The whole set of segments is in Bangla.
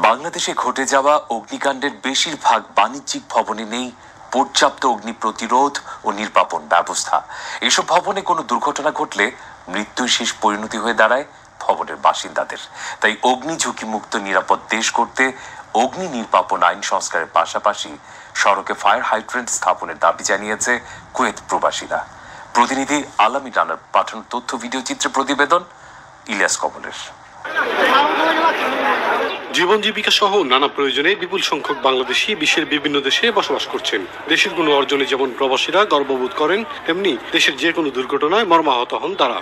বাংলাদেশে ঘটে যাওয়া অগ্নিকাণ্ডের বেশিরভাগ বাণিজ্যিক ভবনে নেই পর্যাপ্ত অগ্নি প্রতিরোধ ও নির্বাপন ব্যবস্থা। এসব ভবনে কোনো দুর্ঘটনা ঘটলে মৃত্যুই শেষ পরিণতি হয়ে দাঁড়ায় ভবনের বাসিন্দাদের। তাই অগ্নি ঝুঁকিমুক্ত নিরাপদ দেশ করতে অগ্নি নির্বাপন আইন সংস্কারের পাশাপাশি সড়কে ফায়ার হাইড্রেন্ট স্থাপনের দাবি জানিয়েছে কুয়েত প্রবাসীরা। প্রতিনিধি আলামি রানার পাঠানো তথ্য ভিডিও চিত্রে প্রতিবেদন ইলিয়াস কমলের। জীবন জীবিকা সহ নানা প্রয়োজনে বিপুল সংখ্যক বাংলাদেশি বিশ্বের বিভিন্ন দেশে বসবাস করছেন। দেশের কোনো অর্জনে যেমন প্রবাসীরা গর্ববোধ করেন, তেমনি দেশের যে কোনো দুর্ঘটনায় মর্মাহত হন তারা।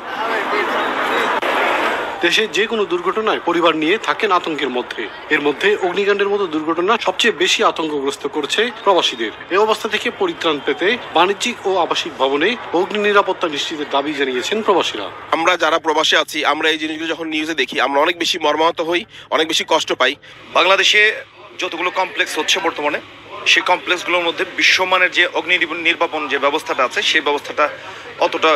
দেশের যে কোনো দুর্ঘটনায় পরিবার নিয়ে থাকেন আতঙ্কের মধ্যে। এর মধ্যে অগ্নিকাণ্ডের মতো দুর্ঘটনা সবচেয়ে বেশি আতঙ্কগ্রস্ত করছে প্রবাসীদের। এই অবস্থা থেকে পরিত্রাণ পেতে বাণিজ্যিক ও আবাসিক ভবনে অগ্নি নিরাপত্তা নিশ্চিতের দাবি জানিয়েছেন প্রবাসীরা। আমরা যারা প্রবাসে আছি, আমরা এই জিনিসগুলো যখন নিউজে দেখি, আমরা অনেক বেশি মর্মাহত হই, অনেক বেশি কষ্ট পাই। বাংলাদেশে যতগুলো কমপ্লেক্স হচ্ছে বর্তমানে, সেই কমপ্লেক্সগুলোর মধ্যে বিশ্বমানের যে অগ্নি নির্বাপন যে ব্যবস্থাটা আছে, সেই ব্যবস্থাটা অতটা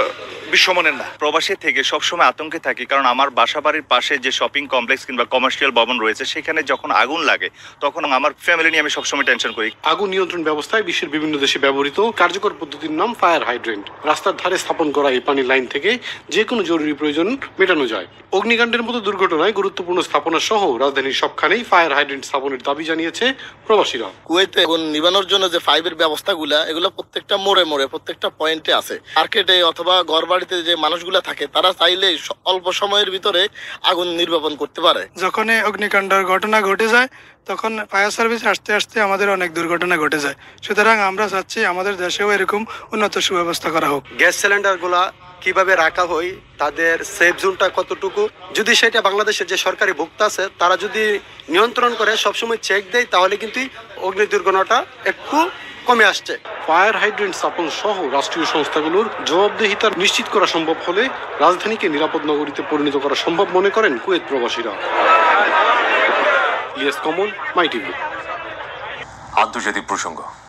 বিশ্বমানের না। প্রবাসী থেকে সবসময় আতঙ্কে থাকি, কারণ আমার বাসা বাড়ির পাশে যে শপিং কমপ্লেক্স কিংবা কমার্শিয়াল ভবন রয়েছে, সেখানে যখন আগুন লাগে তখন আমার ফ্যামিলি নিয়ে আমি সবসময় টেনশন করি। আগুন নিয়ন্ত্রণ ব্যবস্থায় বিশ্বের বিভিন্ন দেশে ব্যবহৃত কার্যকর পদ্ধতির নাম ফায়ার হাইড্রেন্ট। রাস্তার ধারে স্থাপন করা এই পানির লাইন থেকে যে কোনো জরুরি প্রয়োজন মেটানো যায়। অগ্নিকাণ্ডের মতো দুর্ঘটনায় গুরুত্বপূর্ণ স্থাপনা সহ রাজধানীর সবখানেই ফায়ার হাইড্রেন্ট স্থাপনের দাবি জানিয়েছে প্রবাসীরা। কুয়েতে আগুন নিবানোর জন্য যে ফাইবের ব্যবস্থাগুলা, এগুলো প্রত্যেকটা মোড়ে মোড়ে প্রত্যেকটা পয়েন্টে আছে। মার্কেটে অথবা ঘর বাড়িতে যে মানুষগুলা থাকে, তারা চাইলে অল্প সময়ের ভিতরে আগুন নির্বাপন করতে পারে। যখন অগ্নিকাণ্ডের ঘটনা ঘটে যায় তখন ফায়ার সার্ভিস আসতে আসতে আমাদের অনেক দুর্ঘটনা ঘটে যায়। সুতরাং আমরা চাচ্ছি আমাদের দেশেও এরকম উন্নত সুব্যবস্থা করা হোক। গ্যাস সিলিন্ডার গুলা কিভাবে রাখা হয়, তাদের সেফ জোনটা কতটুকু, যদি সেটা বাংলাদেশের যে সরকারি ভোক্তা আছে তারা যদি নিয়ন্ত্রণ করে সবসময় চেক দেয়, তাহলে কিন্তু অগ্নি দুর্ঘটনাটা একটু কমে আসছে। ফায়ার হাইড্রেন্ট স্থাপন সহ রাষ্ট্রীয় সংস্থাগুলোর জবাবদিহিতা নিশ্চিত করা সম্ভব হলে রাজধানীকে নিরাপদ নগরীতে পরিণত করা সম্ভব মনে করেন কুয়েত প্রবাসীরা। ইলিয়াস কমল, মাই টিভি। আন্তর্জাতিক প্রসঙ্গ।